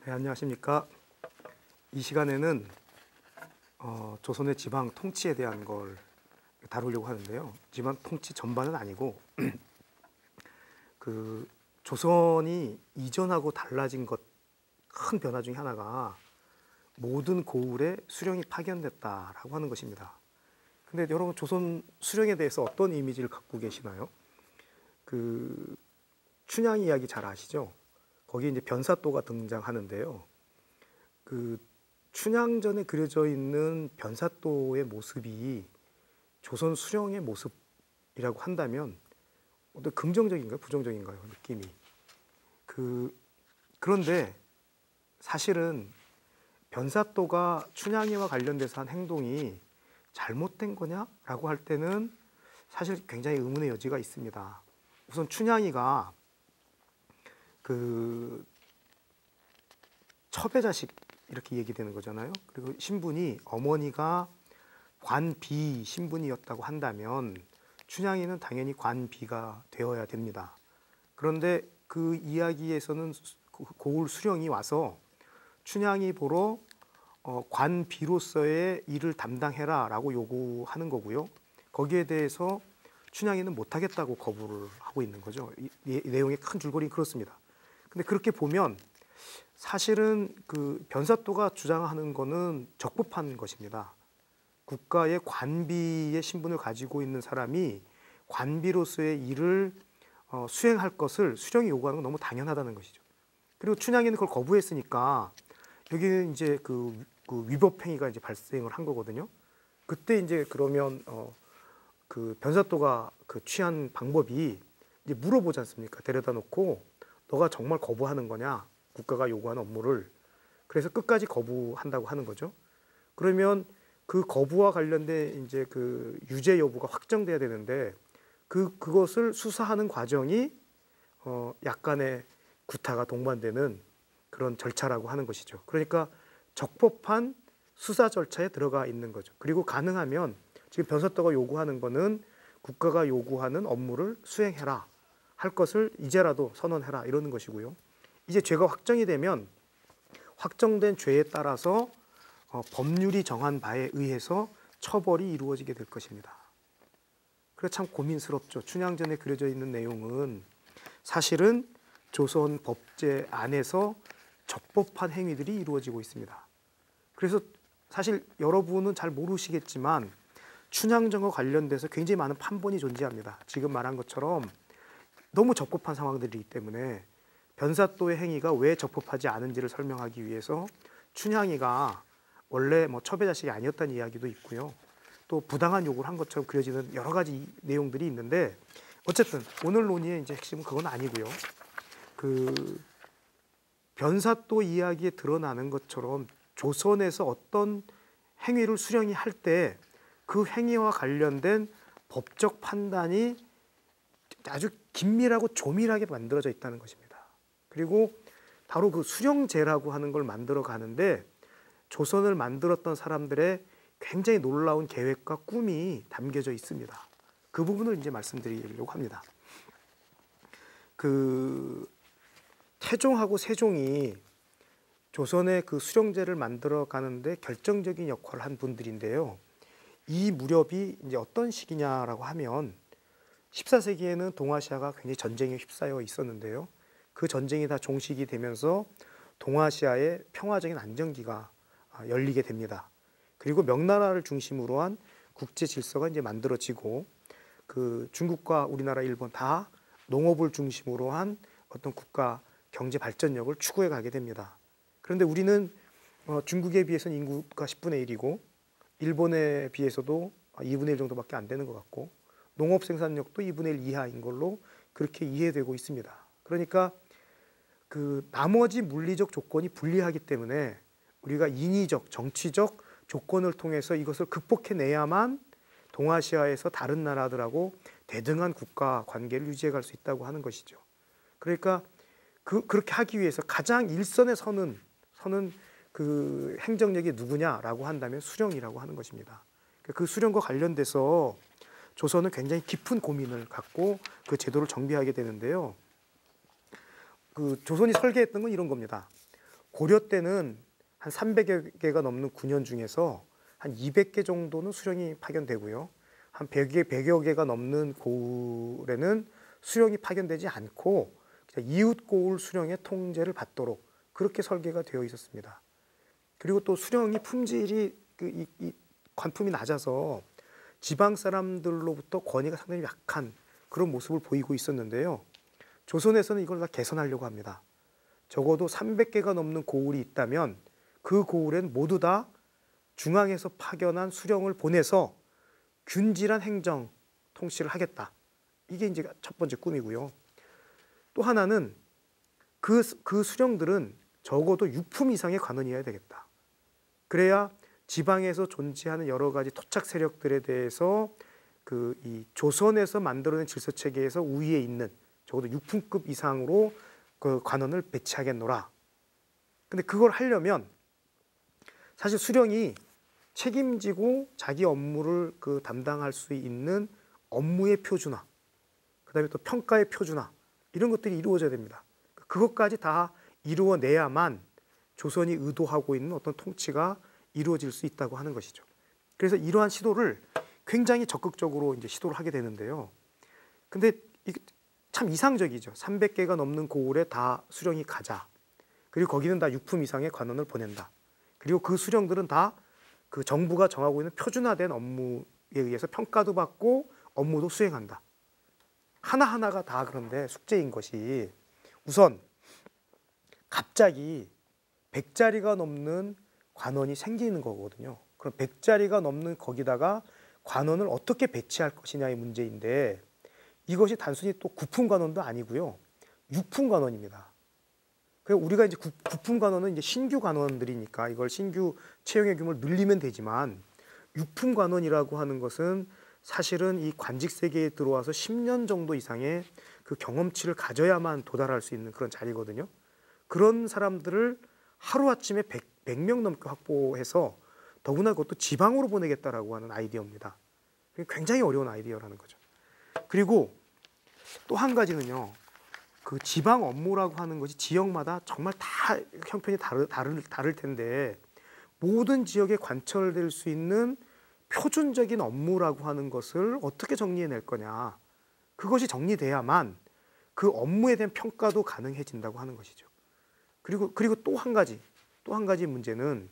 네, 안녕하십니까. 이 시간에는 조선의 지방 통치에 대한 걸 다루려고 하는데요. 지방 통치 전반은 아니고 그 조선이 이전하고 달라진 큰 변화 중에 하나가 모든 고을에 수령이 파견됐다라고 하는 것입니다. 근데 여러분, 조선 수령에 대해서 어떤 이미지를 갖고 계시나요? 그 춘향 이야기 잘 아시죠? 거기에 이제 변사또가 등장하는데요. 그 춘향전에 그려져 있는 변사또의 모습이 조선 수령의 모습이라고 한다면 어떤 긍정적인가요? 부정적인가요? 느낌이. 그런데 사실은 변사또가 춘향이와 관련돼서 한 행동이 잘못된 거냐라고 할 때는 사실 굉장히 의문의 여지가 있습니다. 우선 춘향이가 첩의 자식 이렇게 얘기되는 거잖아요. 그리고 신분이 어머니가 관비 신분이었다고 한다면 춘향이는 당연히 관비가 되어야 됩니다. 그런데 그 이야기에서는 고을 수령이 와서 춘향이 보러 관비로서의 일을 담당해라 라고 요구하는 거고요. 거기에 대해서 춘향이는 못하겠다고 거부를 하고 있는 거죠. 이 내용의 큰 줄거리 그렇습니다. 근데 그렇게 보면 사실은 그 변사또가 주장하는 거는 적법한 것입니다. 국가의 관비의 신분을 가지고 있는 사람이 관비로서의 일을 수행할 것을 수령이 요구하는 건 너무 당연하다는 것이죠. 그리고 춘향이는 그걸 거부했으니까 여기는 이제 그 위법 행위가 이제 발생을 한 거거든요. 그때 이제 그러면 그 변사또가 그 취한 방법이 이제 물어보지 않습니까? 데려다 놓고 너가 정말 거부하는 거냐? 국가가 요구하는 업무를. 그래서 끝까지 거부한다고 하는 거죠. 그러면 그 거부와 관련된 이제 그 유죄 여부가 확정돼야 되는데 그것을 수사하는 과정이 약간의 구타가 동반되는 그런 절차라고 하는 것이죠. 그러니까 적법한 수사 절차에 들어가 있는 거죠. 그리고 가능하면 지금 변사또가 요구하는 거는 국가가 요구하는 업무를 수행해라 할 것을 이제라도 선언해라 이러는 것이고요. 이제 죄가 확정이 되면 확정된 죄에 따라서 법률이 정한 바에 의해서 처벌이 이루어지게 될 것입니다. 그래서 참 고민스럽죠. 춘향전에 그려져 있는 내용은 사실은 조선 법제 안에서 적법한 행위들이 이루어지고 있습니다. 그래서 사실 여러분은 잘 모르시겠지만 춘향전과 관련돼서 굉장히 많은 판본이 존재합니다. 지금 말한 것처럼 너무 적법한 상황들이기 때문에 변사또의 행위가 왜 적법하지 않은지를 설명하기 위해서 춘향이가 원래 뭐 첩의 자식이 아니었다는 이야기도 있고요. 또 부당한 요구를 한 것처럼 그려지는 여러 가지 내용들이 있는데 어쨌든 오늘 논의의 이제 핵심은 그건 아니고요. 그 변사또 이야기에 드러나는 것처럼 조선에서 어떤 행위를 수령이 할 때 그 행위와 관련된 법적 판단이 아주 긴밀하고 조밀하게 만들어져 있다는 것입니다. 그리고 바로 그 수령제라고 하는 걸 만들어 가는데 조선을 만들었던 사람들의 굉장히 놀라운 계획과 꿈이 담겨져 있습니다. 그 부분을 이제 말씀드리려고 합니다. 그 태종하고 세종이 조선의 그 수령제를 만들어 가는데 결정적인 역할을 한 분들인데요. 이 무렵이 이제 어떤 시기냐라고 하면 14세기에는 동아시아가 굉장히 전쟁에 휩싸여 있었는데요. 그 전쟁이 다 종식이 되면서 동아시아의 평화적인 안정기가 열리게 됩니다. 그리고 명나라를 중심으로 한 국제 질서가 이제 만들어지고 그 중국과 우리나라, 일본 다 농업을 중심으로 한 어떤 국가 경제 발전력을 추구해 가게 됩니다. 그런데 우리는 중국에 비해서는 인구가 10분의 1이고 일본에 비해서도 2분의 1 정도밖에 안 되는 것 같고 농업 생산력도 2분의 1 이하인 걸로 그렇게 이해되고 있습니다. 그러니까 그 나머지 물리적 조건이 불리하기 때문에 우리가 인위적, 정치적 조건을 통해서 이것을 극복해내야만 동아시아에서 다른 나라들하고 대등한 국가 관계를 유지해 갈 수 있다고 하는 것이죠. 그러니까 그렇게 하기 위해서 가장 일선에 서는 그 행정력이 누구냐라고 한다면 수령이라고 하는 것입니다. 그 수령과 관련돼서 조선은 굉장히 깊은 고민을 갖고 그 제도를 정비하게 되는데요. 그 조선이 설계했던 건 이런 겁니다. 고려 때는 한 300여 개가 넘는 군현 중에서 한 200개 정도는 수령이 파견되고요. 한 100여 개가 넘는 고을에는 수령이 파견되지 않고 이웃 고을 수령의 통제를 받도록 그렇게 설계가 되어 있었습니다. 그리고 또 수령이 품질이 이 관품이 낮아서 지방 사람들로부터 권위가 상당히 약한 그런 모습을 보이고 있었는데요. 조선에서는 이걸 다 개선하려고 합니다. 적어도 300개가 넘는 고을이 있다면 그 고을엔 모두 다 중앙에서 파견한 수령을 보내서 균질한 행정 통치를 하겠다. 이게 이제 첫 번째 꿈이고요. 또 하나는 그 수령들은 적어도 6품 이상의 관원이어야 되겠다. 그래야 지방에서 존재하는 여러 가지 토착 세력들에 대해서 이 조선에서 만들어낸 질서 체계에서 우위에 있는 적어도 6품급 이상으로 그 관원을 배치하겠노라. 근데 그걸 하려면 사실 수령이 책임지고 자기 업무를 담당할 수 있는 업무의 표준화, 그다음에 또 평가의 표준화 이런 것들이 이루어져야 됩니다. 그것까지 다 이루어내야만 조선이 의도하고 있는 어떤 통치가 이루어질 수 있다고 하는 것이죠. 그래서 이러한 시도를 굉장히 적극적으로 이제 시도를 하게 되는데요. 근데 참 이상적이죠. 300개가 넘는 고을에 다 수령이 가자. 그리고 거기는 다 6품 이상의 관원을 보낸다. 그리고 그 수령들은 다 그 정부가 정하고 있는 표준화된 업무에 의해서 평가도 받고 업무도 수행한다. 하나하나가 다 그런데 숙제인 것이 우선 갑자기 100자리가 넘는 관원이 생기는 거거든요. 그럼 100자리가 넘는 거기다가 관원을 어떻게 배치할 것이냐의 문제인데 이것이 단순히 또 9품 관원도 아니고요. 6품 관원입니다. 그래서 우리가 이제 9품 관원은 이제 신규 관원들이니까 이걸 신규 채용의 규모를 늘리면 되지만 6품 관원이라고 하는 것은 사실은 이 관직 세계에 들어와서 10년 정도 이상의 그 경험치를 가져야만 도달할 수 있는 그런 자리거든요. 그런 사람들을 하루아침에 100명 넘게 확보해서 더구나 그것도 지방으로 보내겠다라고 하는 아이디어입니다. 굉장히 어려운 아이디어라는 거죠. 그리고 또 한 가지는요. 그 지방 업무라고 하는 것이 지역마다 정말 다 형편이 다를 텐데 모든 지역에 관철될 수 있는 표준적인 업무라고 하는 것을 어떻게 정리해낼 거냐. 그것이 정리돼야만 그 업무에 대한 평가도 가능해진다고 하는 것이죠. 그리고 또 한 가지 문제는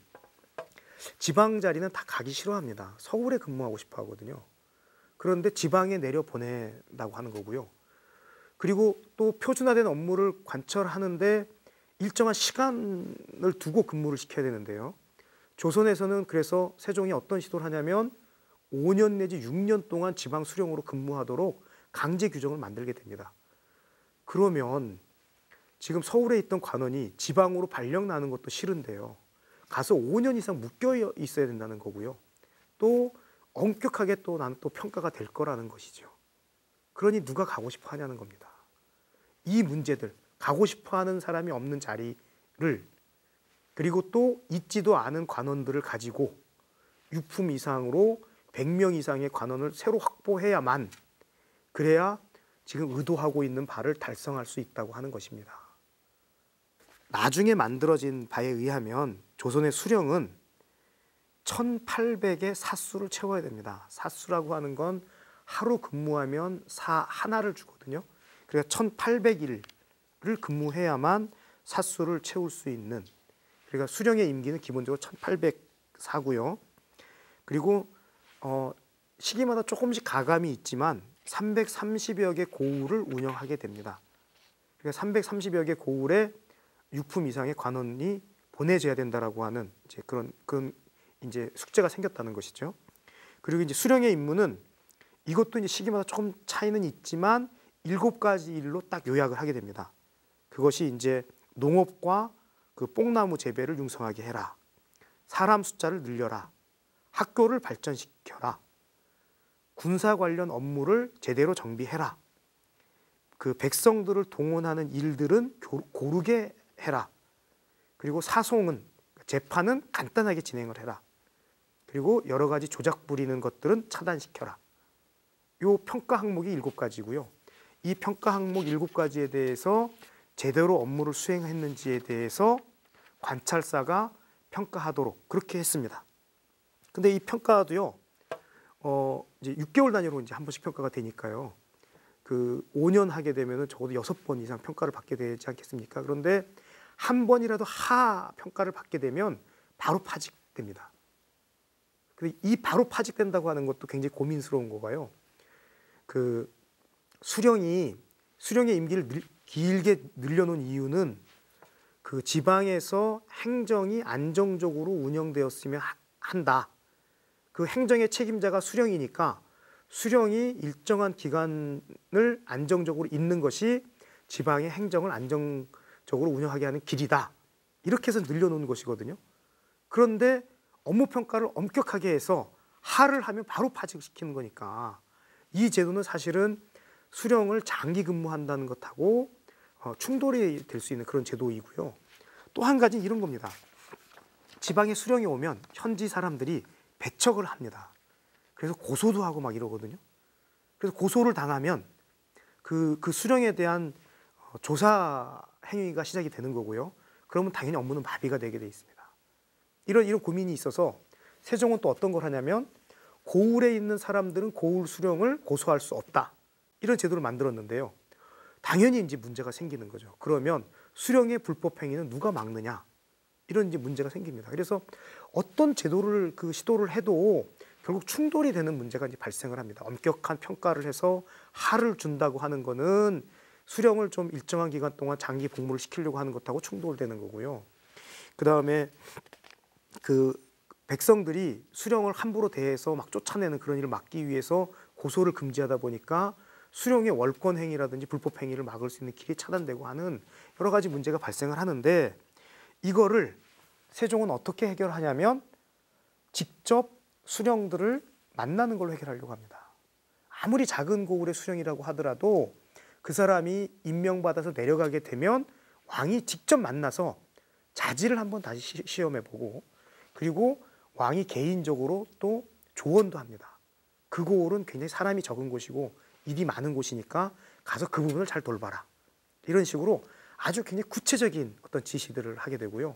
지방 자리는 다 가기 싫어합니다. 서울에 근무하고 싶어 하거든요. 그런데 지방에 내려 보낸다고 하는 거고요. 그리고 또 표준화된 업무를 관철하는데 일정한 시간을 두고 근무를 시켜야 되는데요. 조선에서는 그래서 세종이 어떤 시도를 하냐면 5년 내지 6년 동안 지방 수령으로 근무하도록 강제 규정을 만들게 됩니다. 그러면 지금 서울에 있던 관원이 지방으로 발령 나는 것도 싫은데요. 가서 5년 이상 묶여 있어야 된다는 거고요. 또 엄격하게 또 나는 또 평가가 될 거라는 것이죠. 그러니 누가 가고 싶어 하냐는 겁니다. 이 문제들, 가고 싶어 하는 사람이 없는 자리를 그리고 또 있지도 않은 관원들을 가지고 6품 이상으로 100명 이상의 관원을 새로 확보해야만 그래야 지금 의도하고 있는 바를 달성할 수 있다고 하는 것입니다. 나중에 만들어진 바에 의하면 조선의 수령은 1800의 사수를 채워야 됩니다. 사수라고 하는 건 하루 근무하면 사 하나를 주거든요. 그러니까 1800일을 근무해야만 사수를 채울 수 있는, 그러니까 수령의 임기는 기본적으로 1804고요. 그리고 시기마다 조금씩 가감이 있지만 330여 개 고을을 운영하게 됩니다. 그러니까 330여 개 고을에 6품 이상의 관원이 보내져야 된다라고 하는 이제 그런 이제 숙제가 생겼다는 것이죠. 그리고 이제 수령의 임무는 이것도 이제 시기마다 조금 차이는 있지만 7가지 일로 딱 요약을 하게 됩니다. 그것이 이제 농업과 그 뽕나무 재배를 융성하게 해라. 사람 숫자를 늘려라. 학교를 발전시켜라. 군사 관련 업무를 제대로 정비해라. 그 백성들을 동원하는 일들은 고르게 해라. 그리고 사송은, 재판은 간단하게 진행을 해라. 그리고 여러 가지 조작 부리는 것들은 차단시켜라. 요 평가 항목이 7가지고요. 이 평가 항목 7가지에 대해서 제대로 업무를 수행했는지에 대해서 관찰사가 평가하도록 그렇게 했습니다. 근데 이 평가도요, 이제 6개월 단위로 이제 한 번씩 평가가 되니까요. 그 5년 하게 되면은 적어도 6번 이상 평가를 받게 되지 않겠습니까? 그런데 한 번이라도 하 평가를 받게 되면 바로 파직됩니다. 근데 이 바로 파직된다고 하는 것도 굉장히 고민스러운 거가요. 그 수령의 임기를 길게 늘려놓은 이유는 그 지방에서 행정이 안정적으로 운영되었으면 한다. 그 행정의 책임자가 수령이니까 수령이 일정한 기간을 안정적으로 있는 것이 지방의 행정을 안정적으로 운영하게 하는 길이다. 이렇게 해서 늘려놓은 것이거든요. 그런데 업무 평가를 엄격하게 해서 하를 하면 바로 파직시키는 거니까 이 제도는 사실은 수령을 장기 근무한다는 것하고 충돌이 될 수 있는 그런 제도이고요. 또 한 가지는 이런 겁니다. 지방에 수령이 오면 현지 사람들이 배척을 합니다. 그래서 고소도 하고 막 이러거든요. 그래서 고소를 당하면 그 수령에 대한 조사 행위가 시작이 되는 거고요. 그러면 당연히 업무는 마비가 되게 돼 있습니다. 이런 고민이 있어서 세종은 또 어떤 걸 하냐면 고을에 있는 사람들은 고을 수령을 고소할 수 없다. 이런 제도를 만들었는데요. 당연히 이제 문제가 생기는 거죠. 그러면 수령의 불법 행위는 누가 막느냐? 이런 이제 문제가 생깁니다. 그래서 어떤 제도를 시도를 해도 결국 충돌이 되는 문제가 이제 발생을 합니다. 엄격한 평가를 해서 하를 준다고 하는 거는 수령을 좀 일정한 기간 동안 장기 복무를 시키려고 하는 것하고 충돌되는 거고요. 그 다음에 그 백성들이 수령을 함부로 대해서 막 쫓아내는 그런 일을 막기 위해서 고소를 금지하다 보니까 수령의 월권 행위라든지 불법 행위를 막을 수 있는 길이 차단되고 하는 여러 가지 문제가 발생을 하는데 이거를 세종은 어떻게 해결하냐면 직접 수령들을 만나는 걸로 해결하려고 합니다. 아무리 작은 고을의 수령이라고 하더라도 그 사람이 임명받아서 내려가게 되면 왕이 직접 만나서 자질을 한번 다시 시험해보고 그리고 왕이 개인적으로 또 조언도 합니다. 그 고을은 굉장히 사람이 적은 곳이고 일이 많은 곳이니까 가서 그 부분을 잘 돌봐라. 이런 식으로 아주 굉장히 구체적인 어떤 지시들을 하게 되고요.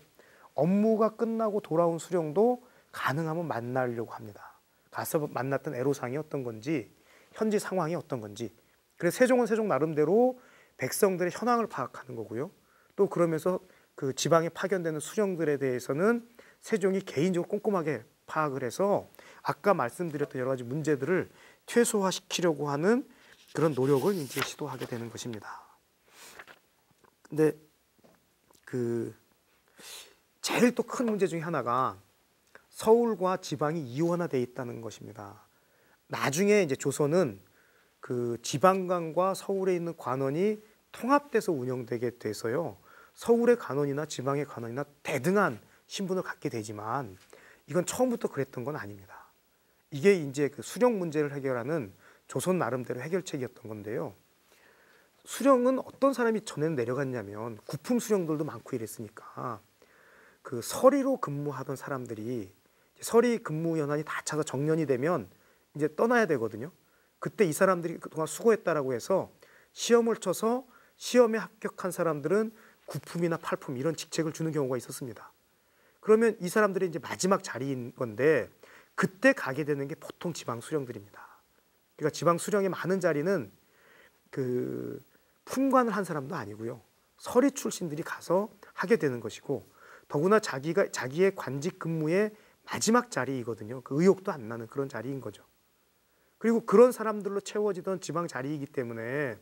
업무가 끝나고 돌아온 수령도 가능하면 만나려고 합니다. 가서 만났던 애로사항이 어떤 건지 현지 상황이 어떤 건지. 그래서 세종은 세종 나름대로 백성들의 현황을 파악하는 거고요. 또 그러면서 그 지방에 파견되는 수령들에 대해서는 세종이 개인적으로 꼼꼼하게 파악을 해서 아까 말씀드렸던 여러 가지 문제들을 최소화시키려고 하는 그런 노력을 이제 시도하게 되는 것입니다. 근데 그 제일 또 큰 문제 중에 하나가 서울과 지방이 이원화되어 있다는 것입니다. 나중에 이제 조선은 그 지방관과 서울에 있는 관원이 통합돼서 운영되게 돼서요. 서울의 관원이나 지방의 관원이나 대등한 신분을 갖게 되지만 이건 처음부터 그랬던 건 아닙니다. 이게 이제 그 수령 문제를 해결하는 조선 나름대로 해결책이었던 건데요. 수령은 어떤 사람이 전에는 내려갔냐면 구품 수령들도 많고 이랬으니까 그 서리로 근무하던 사람들이 서리 근무 연한이 다 차서 정년이 되면 이제 떠나야 되거든요. 그때 이 사람들이 그동안 수고했다라고 해서 시험을 쳐서 시험에 합격한 사람들은 구품이나 팔품 이런 직책을 주는 경우가 있었습니다. 그러면 이 사람들이 이제 마지막 자리인 건데 그때 가게 되는 게 보통 지방 수령들입니다. 그러니까 지방 수령의 많은 자리는 그 품관을 한 사람도 아니고요. 서리 출신들이 가서 하게 되는 것이고 더구나 자기의 관직 근무의 마지막 자리이거든요. 그 의욕도 안 나는 그런 자리인 거죠. 그리고 그런 사람들로 채워지던 지방 자리이기 때문에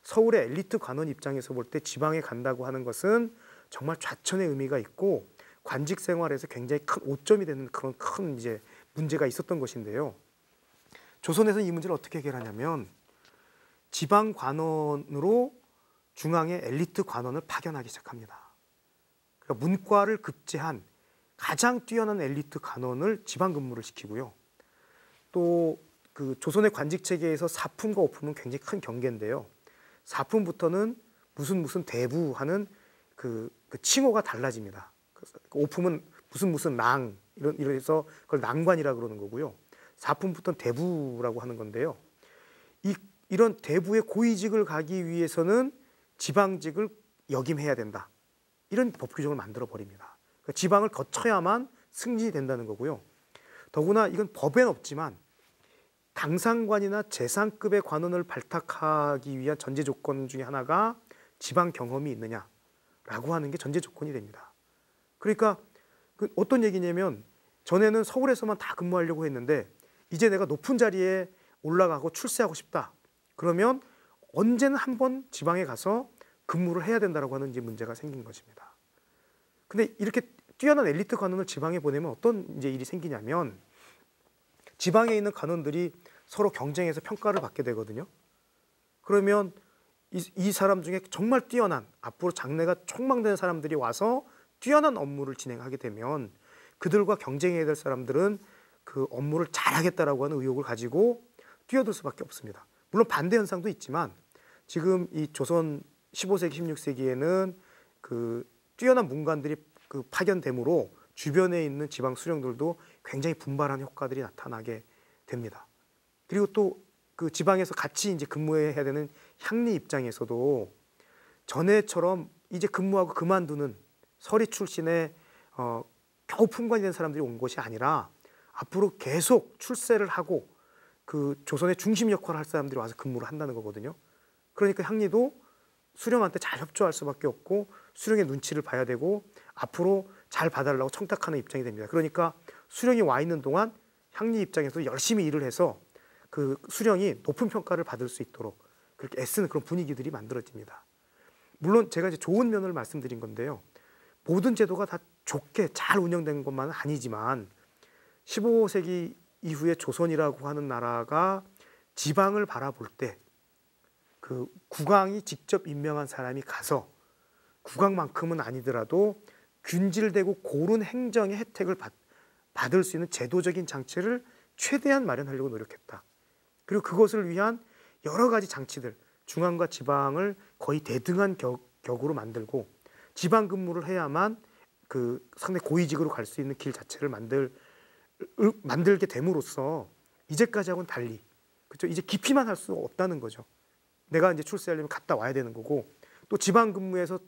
서울의 엘리트 관원 입장에서 볼 때 지방에 간다고 하는 것은 정말 좌천의 의미가 있고 관직 생활에서 굉장히 큰 오점이 되는 그런 큰 이제 문제가 있었던 것인데요. 조선에서는 이 문제를 어떻게 해결하냐면 지방 관원으로 중앙의 엘리트 관원을 파견하기 시작합니다. 그러니까 문과를 급제한 가장 뛰어난 엘리트 관원을 지방 근무를 시키고요. 또 그 조선의 관직 체계에서 사품과 오품은 굉장히 큰 경계인데요. 사품부터는 무슨 대부 하는 그 칭호가 달라집니다. 오품은 무슨 랑 이래서 그걸 랑관이라 그러는 거고요. 사품부터는 대부라고 하는 건데요. 이런 대부의 고위직을 가기 위해서는 지방직을 역임해야 된다. 이런 법 규정을 만들어 버립니다. 그러니까 지방을 거쳐야만 승진이 된다는 거고요. 더구나 이건 법에는 없지만 당상관이나 재상급의 관원을 발탁하기 위한 전제 조건 중에 하나가 지방 경험이 있느냐라고 하는 게 전제 조건이 됩니다. 그러니까 어떤 얘기냐면 전에는 서울에서만 다 근무하려고 했는데 이제 내가 높은 자리에 올라가고 출세하고 싶다. 그러면 언제는 한번 지방에 가서 근무를 해야 된다라고 하는 이제 문제가 생긴 것입니다. 근데 이렇게 뛰어난 엘리트 관원을 지방에 보내면 어떤 이제 일이 생기냐면 지방에 있는 관원들이 서로 경쟁해서 평가를 받게 되거든요. 그러면 이 사람 중에 정말 뛰어난 앞으로 장래가 촉망되는 사람들이 와서 뛰어난 업무를 진행하게 되면 그들과 경쟁해야 될 사람들은 그 업무를 잘하겠다라고 하는 의욕을 가지고 뛰어들 수밖에 없습니다. 물론 반대 현상도 있지만 지금 이 조선 15세기, 16세기에는 그 뛰어난 문관들이 그 파견됨으로 주변에 있는 지방 수령들도 굉장히 분발하는 효과들이 나타나게 됩니다. 그리고 또 그 지방에서 같이 이제 근무해야 되는 향리 입장에서도 전에처럼 이제 근무하고 그만두는 서리 출신의 겨우 품관이 된 사람들이 온 것이 아니라 앞으로 계속 출세를 하고 그 조선의 중심 역할을 할 사람들이 와서 근무를 한다는 거거든요. 그러니까 향리도 수령한테 잘 협조할 수밖에 없고 수령의 눈치를 봐야 되고 앞으로 잘 봐달라고 청탁하는 입장이 됩니다. 그러니까 수령이 와 있는 동안 향리 입장에서 열심히 일을 해서 그 수령이 높은 평가를 받을 수 있도록 그렇게 애쓰는 그런 분위기들이 만들어집니다. 물론 제가 이제 좋은 면을 말씀드린 건데요. 모든 제도가 다 좋게 잘 운영된 것만은 아니지만 15세기 이후에 조선이라고 하는 나라가 지방을 바라볼 때 그 국왕이 직접 임명한 사람이 가서 국왕만큼은 아니더라도 균질되고 고른 행정의 혜택을 받을 수 있는 제도적인 장치를 최대한 마련하려고 노력했다. 그리고 그것을 위한 여러 가지 장치들, 중앙과 지방을 거의 대등한 격으로 만들고 지방 근무를 해야만 그 상당히 고위직으로 갈 수 있는 길 자체를 만들게 됨으로써 이제까지하고는 달리, 그렇죠? 이제 기피만 할 수 없다는 거죠. 내가 이제 출세하려면 갔다 와야 되는 거고, 또 지방 근무에서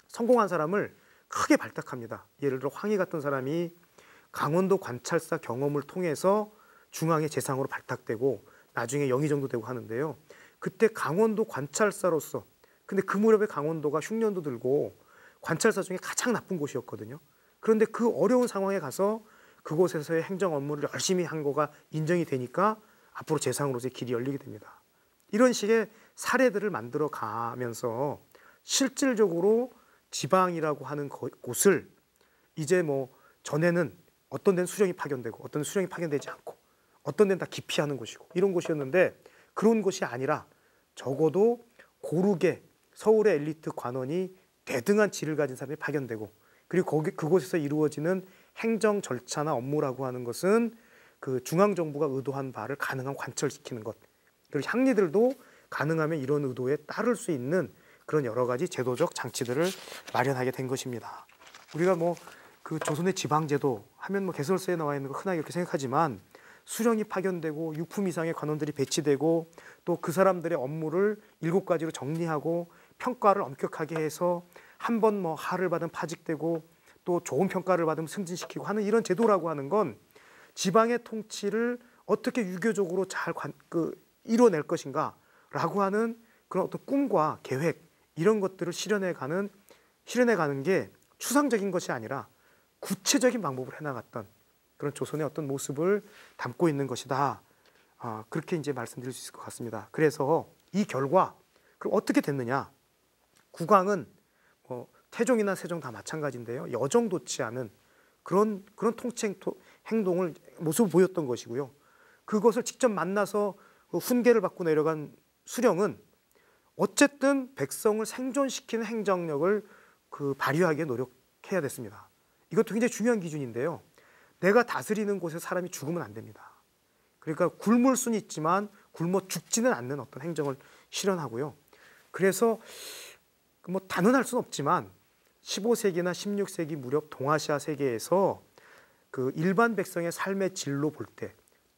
성공한 사람을 크게 발탁합니다. 예를 들어 황희 같은 사람이 강원도 관찰사 경험을 통해서 중앙의 재상으로 발탁되고 나중에 영의 정도 되고 하는데요. 그때 강원도 관찰사로서, 근데 그 무렵에 강원도가 흉년도 들고 관찰사 중에 가장 나쁜 곳이었거든요. 그런데 그 어려운 상황에 가서 그곳에서의 행정 업무를 열심히 한 거가 인정이 되니까 앞으로 재상으로서의 길이 열리게 됩니다. 이런 식의 사례들을 만들어 가면서 실질적으로 지방이라고 하는 곳을 이제 뭐 전에는 어떤 데는 수령이 파견되고 어떤 데는 수령이 파견되지 않고 어떤 데는 다 기피하는 곳이고 이런 곳이었는데 그런 곳이 아니라 적어도 고르게 서울의 엘리트 관원이 대등한 질을 가진 사람이 파견되고 그리고 그곳에서 이루어지는 행정 절차나 업무라고 하는 것은 그 중앙정부가 의도한 바를 가능한 관철시키는 것. 그리고 향리들도 가능하면 이런 의도에 따를 수 있는 그런 여러 가지 제도적 장치들을 마련하게 된 것입니다. 우리가 뭐 그 조선의 지방제도 하면 뭐 개설서에 나와 있는 거 흔하게 이렇게 생각하지만 수령이 파견되고 6품 이상의 관원들이 배치되고 또 그 사람들의 업무를 7가지로 정리하고 평가를 엄격하게 해서 한 번 뭐 하를 받으면 파직되고 또 좋은 평가를 받으면 승진시키고 하는 이런 제도라고 하는 건 지방의 통치를 어떻게 유교적으로 잘 이뤄낼 것인가라고 하는 그런 어떤 꿈과 계획 이런 것들을 실현해가는 게 추상적인 것이 아니라 구체적인 방법을 해나갔던 그런 조선의 어떤 모습을 담고 있는 것이다. 그렇게 이제 말씀드릴 수 있을 것 같습니다. 그래서 이 결과 그럼 어떻게 됐느냐? 국왕은 태종이나 세종 다 마찬가지인데요. 여정도치 않은 그런 통치 행동을 모습을 보였던 것이고요. 그것을 직접 만나서 훈계를 받고 내려간 수령은 어쨌든 백성을 생존시키는 행정력을 발휘하기에 노력해야 됐습니다. 이것도 굉장히 중요한 기준인데요. 내가 다스리는 곳에 사람이 죽으면 안 됩니다. 그러니까 굶을 수는 있지만 굶어 죽지는 않는 어떤 행정을 실현하고요. 그래서 뭐 단언할 수는 없지만 15세기나 16세기 무렵 동아시아 세계에서 그 일반 백성의 삶의 질로 볼 때,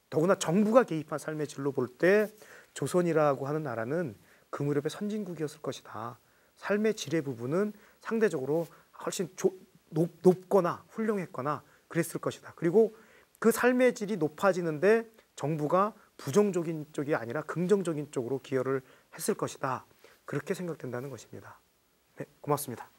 더구나 정부가 개입한 삶의 질로 볼 때 조선이라고 하는 나라는 그 무렵의 선진국이었을 것이다. 삶의 질의 부분은 상대적으로 훨씬 높거나 훌륭했거나 그랬을 것이다. 그리고 그 삶의 질이 높아지는데 정부가 부정적인 쪽이 아니라 긍정적인 쪽으로 기여를 했을 것이다. 그렇게 생각된다는 것입니다. 네, 고맙습니다.